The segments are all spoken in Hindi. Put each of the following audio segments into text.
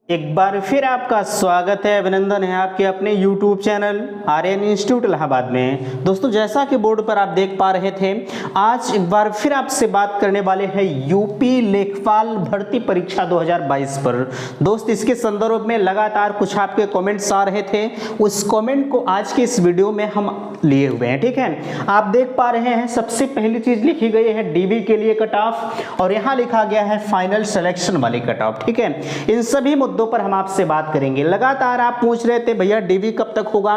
एक बार फिर आपका स्वागत है, अभिनंदन है आपके अपने YouTube channel Aryan institute Allahabad में। दोस्तों, जैसा कि बोर्ड पर आप देख पा रहे थे, आज एक बार फिर आपसे बात करने वाले हैं यूपी लेखपाल भर्ती परीक्षा 2022 पर। दोस्त, इसके संदर्भ में लगातार कुछ आपके कमेंट्स आ रहे थे, उस कमेंट को आज के इस वीडियो में हम लिए हुए हैं। ठीक है, आप देख पा रहे हैं सबसे पहली चीज लिखी गई है डीवी के लिए कट ऑफ और यहाँ लिखा गया है फाइनल सिलेक्शन वाली कट ऑफ। ठीक है, इन सभी मुद्दों पर हम आपसे बात करेंगे। लगातार आप पूछ रहे थे भैया डीवी कब तक होगा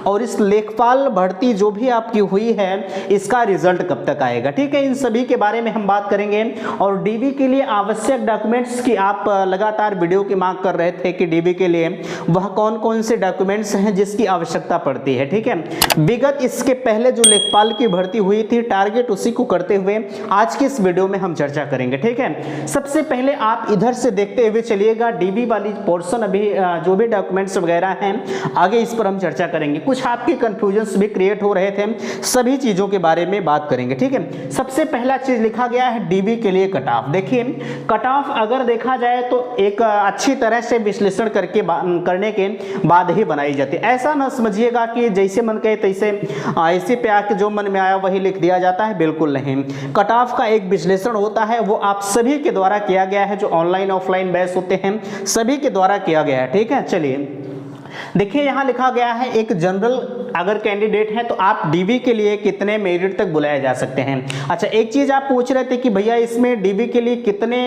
और इस लेखपाल भर्ती जो भी आपकी हुई है इसका रिजल्ट कब तक आएगा। ठीक है, इन सभी के बारे में हम बात करेंगे और डीवी के लिए आवश्यक डॉक्यूमेंट्स की आप लगातार वीडियो की मांग कर रहे थे कि डीवी के लिए वह कौन कौन से डॉक्यूमेंट्स हैं जिसकी आवश्यकता पड़ती है। ठीक है, विगत इसके पहले जो लेखपाल की भर्ती हुई थी टारगेट उसी को करते हुए आज की इस वीडियो में हम चर्चा करेंगे। ठीक है, सबसे पहले आप इधर से देखते हुए चलिएगा डीवी वाली पोर्शन, अभी जो भी डॉक्यूमेंट्स वगैरह हैं आगे इस पर हम चर्चा करेंगे। कुछ आपके कंफ्यूजन्स भी क्रिएट हो रहे थे, सभी चीजों के बारे में बात करेंगे। ठीक है, सबसे पहला चीज लिखा गया है डीवी के लिए कट ऑफ। देखिए, कट ऑफ अगर देखा जाए तो एक अच्छी तरह से विश्लेषण करने के बाद ही बनाई जाती है। ऐसा ना समझिएगा कि जैसे मन कहे तैसे ऐसे पे आके जो मन में आया वही लिख दिया जाता है, बिल्कुल नहीं। कट ऑफ का एक विश्लेषण होता है, वो आप सभी के द्वारा किया गया है, जो ऑनलाइन ऑफलाइन बैच होते हैं सभी के द्वारा किया गया है। ठीक है, चलिए देखिए यहां लिखा गया है एक जनरल अगर कैंडिडेट है तो आप डीवी के लिए कितने मेरिट तक बुलाए जा सकते हैं। अच्छा, एक चीज आप पूछ रहे थे कि भैया इसमें डीवी के लिए कितने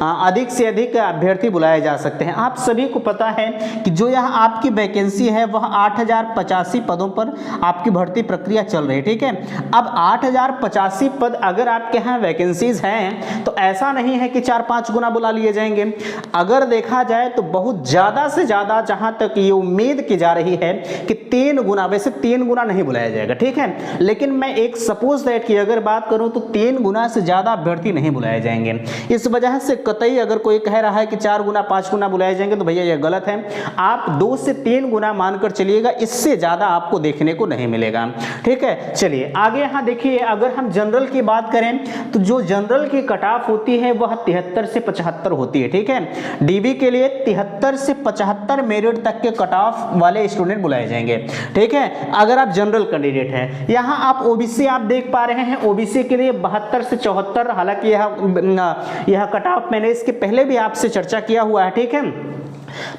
अधिक से अधिक अभ्यर्थी बुलाए जा सकते हैं। आप सभी को पता है कि जो यहाँ आपकी वैकेंसी है वह 8085 पदों पर आपकी भर्ती प्रक्रिया चल रही है। ठीक है, अब 8085 पद अगर आपके यहाँ वैकेंसीज हैं तो ऐसा नहीं है कि 4-5 गुना बुला लिए जाएंगे। अगर देखा जाए तो बहुत ज्यादा से ज्यादा जहां तक ये उम्मीद की जा रही है कि 3 गुना, वैसे 3 गुना नहीं बुलाया जाएगा। ठीक है, लेकिन मैं एक सपोज दैट की अगर बात करूं तो 3 गुना से ज्यादा अभ्यर्थी नहीं बुलाए जाएंगे। इस वजह से कतई अगर कोई कह रहा है कि 4 गुना 5 गुना बुलाए जाएंगे तो भैया यह गलत है। आप 2 से 3 गुना मानकर चलिएगा, इससे ज्यादा आपको देखने को नहीं मिलेगा। ठीक है, चलिए आगे यहाँ देखिए, अगर हम जनरल की बात करें तो जो जनरल की कट ऑफ होती है वह 73 से 75 होती है। ठीक है, डीवी के लिए 73 से 75 मेरिट तक के कट ऑफ वाले स्टूडेंट बुलाए जाएंगे। ठीक है, अगर आप जनरल कैंडिडेट हैं। यहां आप ओबीसी आप देख पा रहे हैं, ओबीसी के लिए 72 से 74, हालांकि यह कट ऑफ मैंने इसके पहले भी आपसे चर्चा किया हुआ है। ठीक है,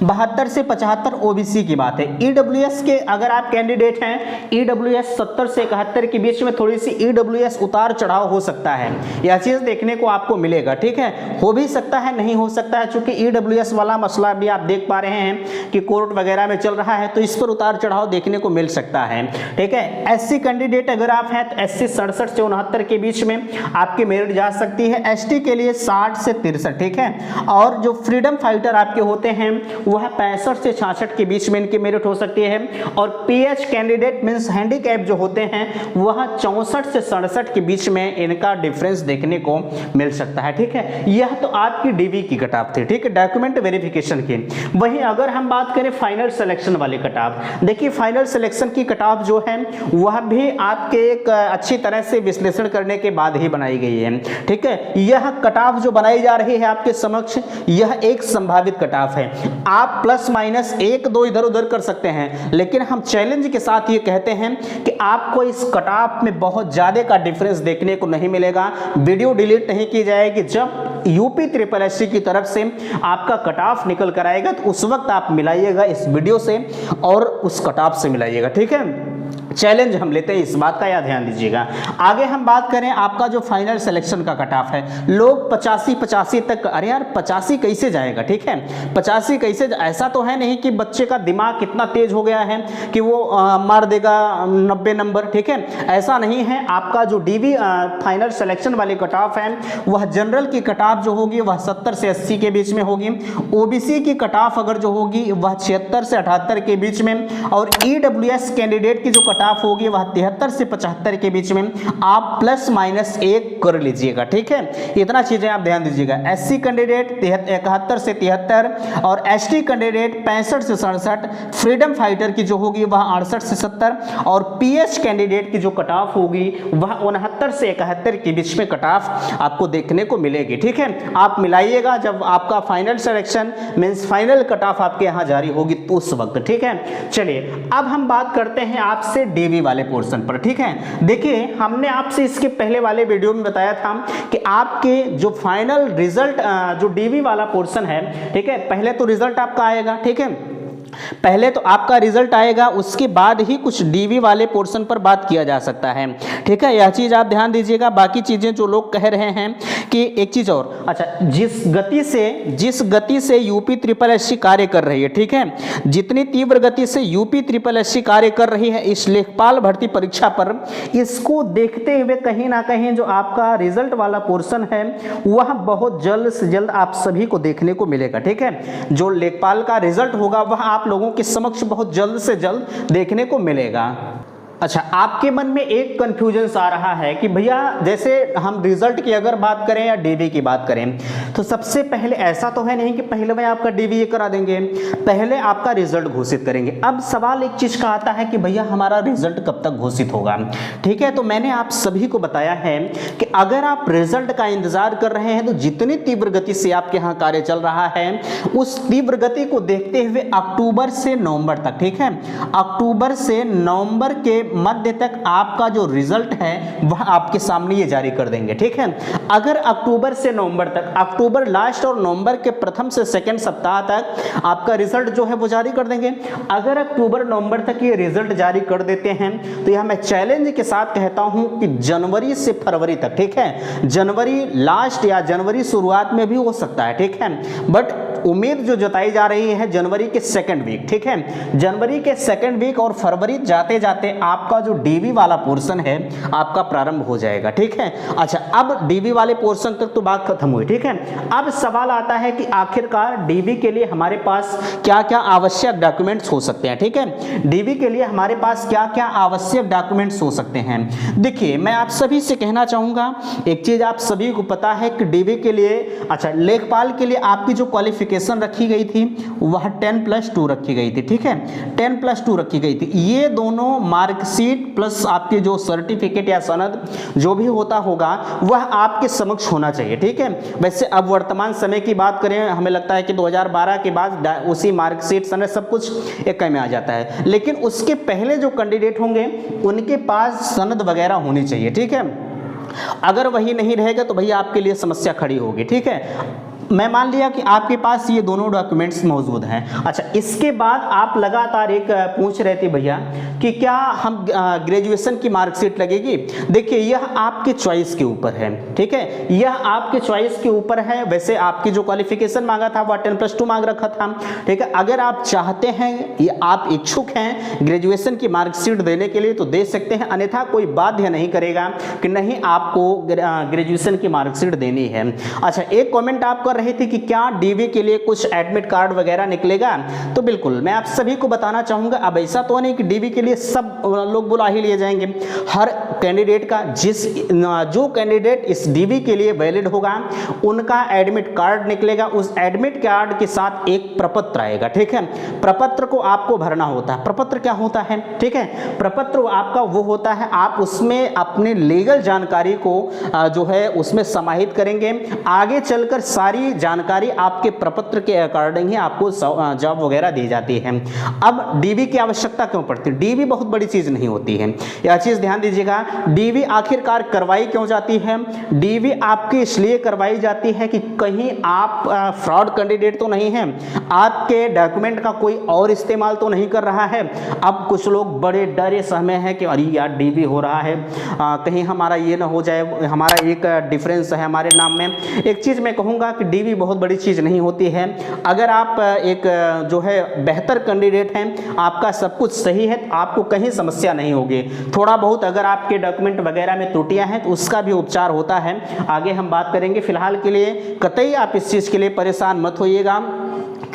72 से 75 ओबीसी की बात है। ईडब्ल्यूएस के अगर आप कैंडिडेट हैं, ईडब्ल्यूएस 70 से 71 के बीच में थोड़ी सी ईडब्ल्यूएस उतार चढ़ाव हो सकता है, यह चीज देखने को आपको मिलेगा। ठीक है, हो भी सकता है नहीं हो सकता है, क्योंकि ईडब्ल्यूएस वाला मसला भी आप देख पा रहे हैं कि कोर्ट वगैरह में चल रहा है, तो इस पर उतार चढ़ाव देखने को मिल सकता है। ठीक है, एससी कैंडिडेट अगर आप हैं तो एससी 67 से 69 के बीच में आपकी मेरिट जा सकती है। एसटी के लिए 60 से 63। ठीक है, और जो फ्रीडम फाइटर आपके होते हैं वह 65 से 66 के बीच में इनकी मेरिट हो सकती है। और पीएच कैंडिडेट मींस हैंडीकैप जो होते हैं वह 64 से 67 के बीच में इनका डिफरेंस देखने को मिल सकता है। ठीक है, यह तो आपकी डीवी की कट ऑफ थी। ठीक है, डॉक्यूमेंट वेरिफिकेशन की। वहीं अगर हम बात करें फाइनल सिलेक्शन वाली कट ऑफ, देखिए फाइनल सिलेक्शन की कट ऑफ जो है वह भी आपके एक अच्छी तरह से विश्लेषण करने के बाद ही बनाई गई है। ठीक है, यह कट ऑफ जो बनाई जा रही है आपके समक्ष, यह एक संभावित कट ऑफ है। आप प्लस माइनस 1-2 इधर उधर कर सकते हैं, लेकिन हम चैलेंज के साथ ये कहते हैं कि आपको इस कट ऑफ में बहुत ज्यादा का डिफरेंस देखने को नहीं मिलेगा। वीडियो डिलीट नहीं की जाएगी। जब यूपी ट्रिपल एससी की तरफ से आपका कट ऑफ निकल कर आएगा तो उस वक्त आप मिलाइएगा इस वीडियो से और उस कट ऑफ से मिलाइएगा। ठीक है, चैलेंज हम लेते हैं, इस बात का याद ध्यान दीजिएगा। आगे हम बात करें आपका जो फाइनल सिलेक्शन का कट ऑफ है, लोग 85 तक, अरे यार 85 कैसे जाएगा। ठीक है, 85 कैसे, ऐसा तो है नहीं कि बच्चे का दिमाग कितना तेज हो गया है कि वो मार देगा 90 नंबर। ठीक है, ऐसा नहीं है। आपका जो डीवी फाइनल सिलेक्शन वाली कट ऑफ है वह जनरल की कट ऑफ जो होगी वह 70 से 80 के बीच में होगी। ओबीसी की कट ऑफ अगर जो होगी वह 76 से 78 के बीच में, और ईडब्ल्यूएस कैंडिडेट की जो कट ऑफ होगी वह 73 से 75 के बीच में आप प्लस माइनस 1 कर लीजिएगा, ठीक है। इतना चीजें आप ध्यान दीजिएगा। एससी कैंडिडेट 71 से 73 और एसटी कैंडिडेट 65 से 67, फ्रीडम फाइटर की जो होगी वह 68 से 70 और पीएच कैंडिडेट की जो कट ऑफ होगी वह 69 से 71 के बीच में कट ऑफ आपको देखने को मिलेगी, ठीक है। आप मिलाइएगा जब आपका final selection means final cut off आपके यहाँ जारी होगी तो उस वक्त, ठीक है। चलिए अब हम बात करते हैं आपसे डीवी वाले पोर्शन पर, ठीक है। देखिए हमने आपसे इसके पहले वाले वीडियो में बताया था कि आपके जो फाइनल रिजल्ट जो डीवी वाला पोर्शन है, ठीक है, पहले तो रिजल्ट आपका आएगा, ठीक है, पहले तो आपका रिजल्ट आएगा, उसके बाद ही कुछ डीवी वाले पोर्शन पर बात किया जा सकता है, ठीक है। यह चीज आप ध्यान दीजिएगा। बाकी चीजें जो लोग कह रहे हैं कि एक चीज और, अच्छा, जिस गति से यूपी ट्रिपल एससी कार्य कर रही है, ठीक है, जितनी तीव्र गति से यूपी ट्रिपल एससी कार्य कर रही है इस लेखपाल भर्ती परीक्षा पर, इसको देखते हुए कहीं ना कहीं जो आपका रिजल्ट वाला पोर्शन है वह बहुत जल्द से जल्द आप सभी को देखने को मिलेगा, ठीक है। जो लेखपाल का रिजल्ट होगा वह आप लोगों के समक्ष बहुत जल्द से जल्द देखने को मिलेगा। अच्छा, आपके मन में एक कंफ्यूजन आ रहा है कि भैया जैसे हम रिजल्ट की अगर बात करें या डीवी की बात करें तो सबसे पहले ऐसा तो है नहीं कि पहले में आपका डीवी करा देंगे, पहले आपका रिजल्ट घोषित करेंगे। अब सवाल एक चीज का आता है कि भैया हमारा रिजल्ट कब तक घोषित होगा, ठीक है। तो मैंने आप सभी को बताया है कि अगर आप रिजल्ट का इंतजार कर रहे हैं तो जितनी तीव्र गति से आपके यहाँ कार्य चल रहा है उस तीव्र गति को देखते हुए अक्टूबर से नवंबर तक, ठीक है, अक्टूबर से नवंबर के मध्य तक आपका जो रिजल्ट है वह आपके सामने ये जारी कर देंगे, ठीक है। अगर अक्टूबर से नवंबर तक, अक्टूबर लास्ट और नवंबर के प्रथम से सेकंड सप्ताह तक आपका रिजल्ट जो है वो जारी कर देंगे। अगर अक्टूबर नवंबर तक ये रिजल्ट जारी कर देते हैं तो यह मैं चैलेंज के साथ कहता हूं कि जनवरी से फरवरी तक, ठीक है, जनवरी लास्ट या जनवरी शुरुआत में भी हो सकता है, ठीक है, बट उम्मीद जो जताई जा रही है जनवरी के सेकंड वीक, ठीक है, जनवरी के सेकंड वीक और फरवरी जाते जाते आपका जो डीवी वाला पोर्शन है आपका प्रारंभ हो जाएगा, ठीक है। अच्छा, अब डीवी वाले पोर्शन तक तो बात खत्म हुई, ठीक है। अब सवाल आता है कि आखिरकार डीवी के लिए हमारे पास क्या क्या आवश्यक डॉक्यूमेंट्स हो सकते हैं, ठीक है, डीवी के लिए हमारे पास क्या क्या आवश्यक डॉक्यूमेंट्स हो सकते हैं। देखिए मैं आप सभी से कहना चाहूंगा एक चीज, आप सभी को पता है कि डीवी के लिए, अच्छा, लेखपाल के लिए आपकी जो क्वालिफिकेशन रखी गई थी वह 10+2 रखी गई थी, ठीक है, 10+2 रखी गई थी। ये दोनों मार्कशीट प्लस आपके जो सर्टिफिकेट या सनद जो भी होता होगा वह आपके समक्ष होना चाहिए, ठीक है। वैसे अब वर्तमान समय की बात करें, हमें लगता है कि 2012 के बाद उसी मार्कशीट सनद सब कुछ एक में आ जाता है, लेकिन उसके पहले जो कैंडिडेट होंगे उनके पास सनद वगैरह होनी चाहिए, ठीक है। अगर वही नहीं रहेगा तो भैया आपके लिए समस्या खड़ी होगी, ठीक है। मैं मान लिया कि आपके पास ये दोनों डॉक्यूमेंट्स मौजूद हैं। अच्छा, इसके बाद आप लगातार एक पूछ रहे थे भैया कि क्या हम ग्रेजुएशन की मार्कशीट लगेगी। देखिए यह आपके चॉइस के ऊपर है, ठीक है, यह आपके चॉइस के ऊपर है। वैसे आपकी जो क्वालिफिकेशन मांगा था वह 10+2 मांग रखा था, ठीक है। अगर आप चाहते हैं या आप इच्छुक हैं ग्रेजुएशन की मार्कशीट देने के लिए तो दे सकते हैं, अन्यथा कोई बाध्य नहीं करेगा कि नहीं आपको ग्रेजुएशन की मार्कशीट देनी है। अच्छा, एक कॉमेंट आप कर रही थी कि क्या डीवी के लिए कुछ एडमिट कार्ड वगैरह निकलेगा, तो बिल्कुल मैं आप सभी को बताना चाहूंगा अब ऐसा तो नहीं कि डीवी के लिए सब लोग बुला ही लिए जाएंगे। हर कैंडिडेट का जो कैंडिडेट इस डीवी के लिए वैलिड होगा उनका एडमिट कार्ड निकलेगा। उस एडमिट कार्ड के साथ एक प्रपत्र आएगा, ठीक है। प्रपत्र को आपको भरना होता है। प्रपत्र क्या होता है, ठीक है, प्रपत्र आपका वो होता है आप उसमें अपने लीगल जानकारी को जो है उसमें समाहित करेंगे। आगे चलकर सारी जानकारी आपके प्रपत्र के अकॉर्डिंग ही आपको जॉब वगैरह दी जाती है। अब डीवी की आवश्यकता क्यों पड़ती है? डीवी बहुत बड़ी चीज नहीं होती है, यह चीज ध्यान दीजिएगा। डीवी आखिरकार करवाई क्यों जाती है? डीवी आपकी इसलिए करवाई जाती है कि कहीं आप फ्रॉड कैंडिडेट तो नहीं हैं, आपके डॉक्यूमेंट का कोई और इस्तेमाल तो नहीं कर रहा है। अब कुछ लोग बड़े डरे सहमे हैं कि अरे यार डीवी हो रहा है, कहीं हमारा ये ना हो जाए, हमारा एक डिफरेंस है हमारे नाम में। एक चीज मैं कहूँगा कि डीवी बहुत बड़ी चीज़ नहीं होती है। अगर आप एक जो है बेहतर कैंडिडेट हैं, आपका सब कुछ सही है तो आपको कहीं समस्या नहीं होगी। थोड़ा बहुत अगर आपके डॉक्यूमेंट वगैरह में त्रुटियां हैं तो उसका भी उपचार होता है, आगे हम बात करेंगे। फिलहाल के लिए कतई आप इस चीज़ के लिए परेशान मत होइएगा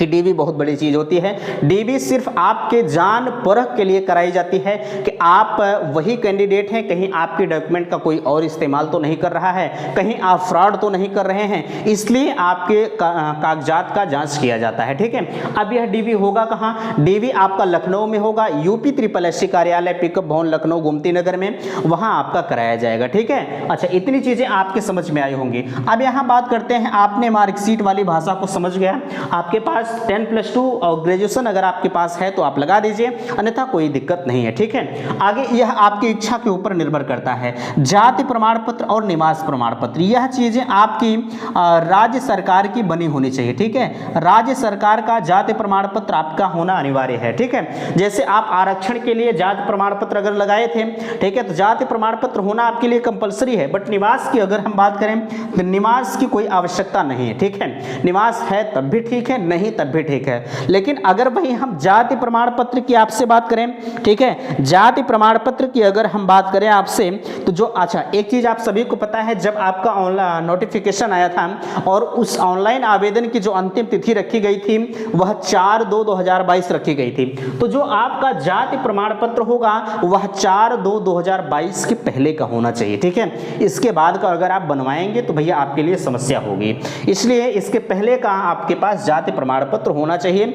कि डीवी बहुत बड़ी चीज होती है। डीवी सिर्फ आपके जान परख के लिए कराई जाती है कि आप वही कैंडिडेट हैं, कहीं आपके डॉक्यूमेंट का कोई और इस्तेमाल तो नहीं कर रहा है, कहीं आप फ्रॉड तो नहीं कर रहे हैं, इसलिए आपके कागजात का जांच किया जाता है। ठीक है, अब यह डीवी होगा कहाँ? डीवी आपका लखनऊ में होगा, यूपी SSS कार्यालय पिकअप भवन लखनऊ गोमती नगर में, वहां आपका कराया जाएगा। ठीक है, अच्छा इतनी चीजें आपके समझ में आई होंगी। अब यहां बात करते हैं, आपने मार्कशीट वाली भाषा को समझ गया, आपके पास 10+2 और ग्रेजुएशन अगर आपके पास है तो आप लगा दीजिए, अन्यथा कोई दिक्कत नहीं है। ठीक है, आगे यह आपकी इच्छा के ऊपर निर्भर करता है। जाति प्रमाण पत्र और निवास प्रमाण पत्र, यह चीजें आपकी राज्य सरकार की बनी होनी चाहिए। ठीक है, राज्य सरकार का जाति प्रमाण पत्र आपका होना अनिवार्य है। ठीक है, जैसे आप आरक्षण के लिए जाति प्रमाण पत्र अगर लगाए थे, ठीक है, तो जाति प्रमाण पत्र होना आपके लिए कंपलसरी है। बट निवास की अगर हम बात करें तो निवास की कोई आवश्यकता नहीं है। ठीक है, निवास है तब भी ठीक है, नहीं तब भी ठीक है। लेकिन अगर वही हम जाति प्रमाण पत्र की आपसे बात करें, ठीक है, जाति प्रमाण पत्र की अगर हम बात करें आपसे, तो जो अच्छा एक चीज आप सभी को पता है, जब आपका ऑनलाइन नोटिफिकेशन आया था और उस ऑनलाइन आवेदन की जो अंतिम तिथि रखी गई थी वह 4/2/2022 रखी गई थी। तो जो आपका जाति प्रमाण पत्र होगा वह 4/2/2022 के पहले का होना चाहिए। ठीक है, इसके बाद का अगर आप बनवाएंगे तो भैया आपके लिए समस्या होगी, इसलिए इसके पहले का आपके पास जाति प्रमाण पत्र होना चाहिए।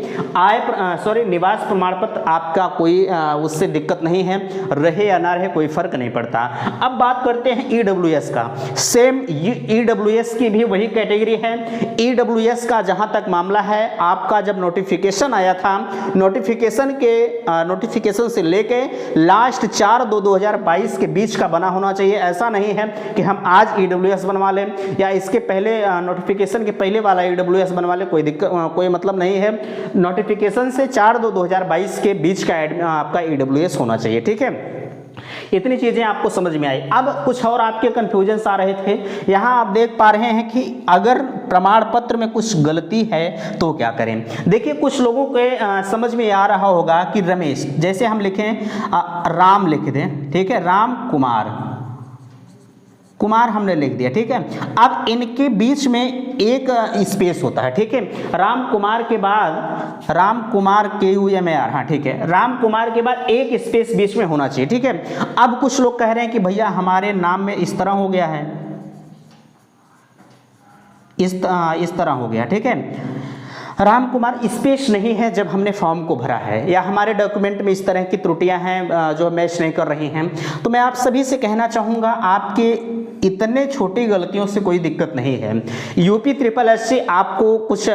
निवास प्रमाण पत्र आपका कोई उससे दिक्कत नहीं है, रहे या ना रहे कोई फर्क नहीं पड़ता। अब बात करते हैं ईडब्ल्यूएस का। सेम ईडब्ल्यूएस की भी वही कैटेगरी है। ईडब्ल्यूएस का जहां तक मामला है, आपका जब नोटिफिकेशन आया था, नोटिफिकेशन से लेके लास्ट 4/2/2022 के बीच का बना होना चाहिए। ऐसा नहीं है कि हम आज ईडब्ल्यूएस बनवा लें या इसके पहले नोटिफिकेशन के पहले वाला ईडब्ल्यूएस बनवा लें, कोई दिक्कत कोई मतलब नहीं है। नोटिफिकेशन से 4/2/2022 के बीच का आपका ईडब्ल्यूएस होना चाहिए। ठीक है, इतनी चीजें आपको समझ में आई। अब कुछ और आपके कंफ्यूजन आ रहे थे, यहां आप देख पा रहे हैं कि अगर प्रमाण पत्र में कुछ गलती है तो क्या करें। देखिए कुछ लोगों के समझ में आ रहा होगा कि रमेश, जैसे हम लिखें राम लिख दें, ठीक है, राम कुमार हमने लिख दिया। ठीक है, अब इनके बीच में एक स्पेस होता है। ठीक है, राम कुमार के बाद राम कुमार KUMAR, हाँ ठीक है, राम कुमार के बाद एक स्पेस बीच में होना चाहिए। ठीक है, अब कुछ लोग कह रहे हैं कि भैया हमारे नाम में इस तरह हो गया है, इस तरह हो गया। ठीक है, राम कुमार स्पेस नहीं है जब हमने फॉर्म को भरा है, या हमारे डॉक्यूमेंट में इस तरह की त्रुटियां हैं जो मैच नहीं कर रही हैं। तो मैं आप सभी से कहना चाहूँगा, आपके इतने छोटी गलतियों से कोई दिक्कत नहीं है। यूपी SSS आपको कुछ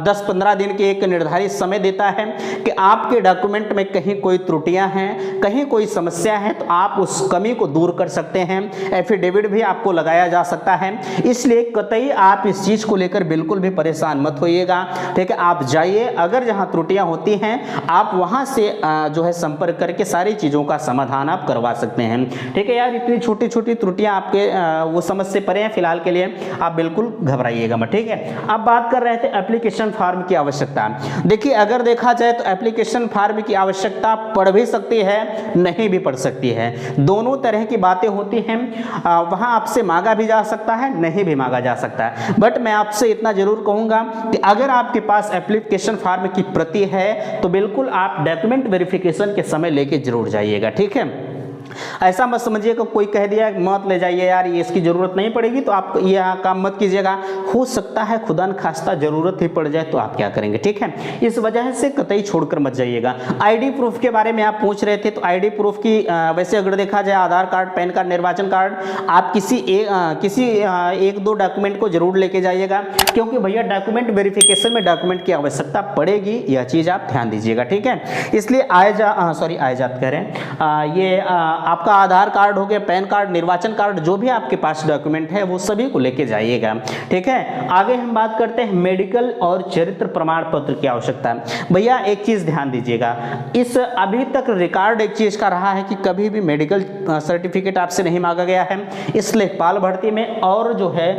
10-15 दिन के एक निर्धारित समय देता है कि आपके डॉक्यूमेंट में कहीं कोई त्रुटियां हैं, कहीं कोई समस्या है, तो आप उस कमी को दूर कर सकते हैं। एफिडेविट भी आपको लगाया जा सकता है, इसलिए कतई आप इस चीज़ को लेकर बिल्कुल भी परेशान मत होइएगा। ठीक है, आप जाइए, अगर जहाँ त्रुटियां होती हैं आप वहाँ से जो है संपर्क करके सारी चीज़ों का समाधान आप करवा सकते हैं। ठीक है यार, इतनी छोटी छोटी त्रुटियां आपके वो समझ से परे हैं, फिलहाल के लिए आप बिल्कुल घबराइएगा मत। ठीक है, अब बात कर रहे थे एप्लीकेशन फॉर्म की आवश्यकता। देखिए अगर देखा जाए तो एप्लीकेशन फॉर्म की आवश्यकता पड़ भी सकती है, नहीं भी पड़ सकती है, दोनों तरह की बातें होती हैं। वहाँ आपसे मांगा भी जा सकता है, नहीं भी मांगा जा सकता है। बट मैं आपसे इतना जरूर कहूँगा कि अगर आपके पास एप्लीकेशन फॉर्म की प्रति है तो बिल्कुल आप डॉक्यूमेंट वेरिफिकेशन के समय लेके जरूर जाइएगा। ठीक है, ऐसा मत समझिएगा कोई कह दिया मत ले जाइए यार, ये इसकी ज़रूरत नहीं पड़ेगी तो आप ये काम मत कीजिएगा। हो सकता है खुदा न खास्ता ज़रूरत ही पड़ जाए तो आप क्या करेंगे। ठीक है, इस वजह से कतई छोड़कर मत जाइएगा। आईडी प्रूफ के बारे में आप पूछ रहे थे, तो आईडी प्रूफ की वैसे अगर देखा जाए आधार कार्ड, पैन कार्ड, निर्वाचन कार्ड, आप किसी एक दो डॉक्यूमेंट को जरूर लेके जाइएगा, क्योंकि भैया डॉक्यूमेंट वेरिफिकेशन में डॉक्यूमेंट की आवश्यकता पड़ेगी, यह चीज़ आप ध्यान दीजिएगा। ठीक है, इसलिए आयजात कह रहे हैं, ये आपका आधार कार्ड हो गया, पैन कार्ड, निर्वाचन कार्ड, जो भी आपके पास डॉक्यूमेंट है वो सभी को लेके जाइएगा। ठीक है, आगे हम बात करते हैं मेडिकल और चरित्र प्रमाण पत्र की आवश्यकता। भैया एक चीज ध्यान दीजिएगा, इस अभी तक रिकॉर्ड एक चीज का रहा है कि कभी भी मेडिकल सर्टिफिकेट आपसे नहीं मांगा गया है इस लेखपाल भर्ती में, और जो है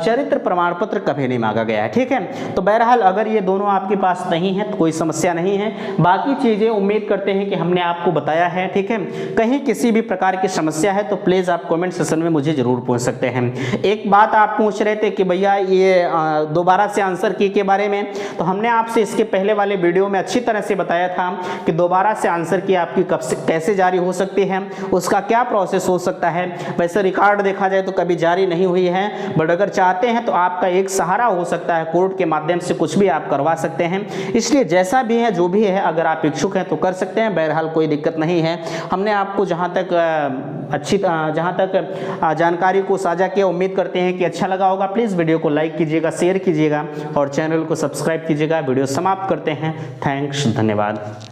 चरित्र प्रमाण पत्र कभी नहीं मांगा गया है। ठीक है, तो बहरहाल अगर ये दोनों आपके पास नहीं है तो कोई समस्या नहीं है। बाकी चीजें उम्मीद करते हैं कि हमने आपको बताया है। ठीक है, कहीं किसी किसी भी प्रकार की समस्या है तो प्लीज़ आप कमेंट सेक्शन में मुझे ज़रूर पूछ सकते हैं। एक बात आप पूछ रहे थे कि भैया ये दोबारा से आंसर की के बारे में, तो हमने आपसे इसके पहले वाले वीडियो में अच्छी तरह से बताया था कि दोबारा से आंसर की आपकी कब से कैसे जारी हो सकती है, उसका क्या प्रोसेस हो सकता है। वैसे रिकॉर्ड देखा जाए तो कभी जारी नहीं हुई है, बट अगर चाहते हैं तो आपका एक सहारा हो सकता है, कोर्ट के माध्यम से कुछ भी आप करवा सकते हैं। इसलिए जैसा भी है जो भी है, अगर आप इच्छुक हैं तो कर सकते हैं, बहरहाल कोई दिक्कत नहीं है। हमने आपको जहां तक जानकारी को साझा किया, उम्मीद करते हैं कि अच्छा लगा होगा। प्लीज़ वीडियो को लाइक कीजिएगा, शेयर कीजिएगा और चैनल को सब्सक्राइब कीजिएगा। वीडियो समाप्त करते हैं। थैंक्स, धन्यवाद।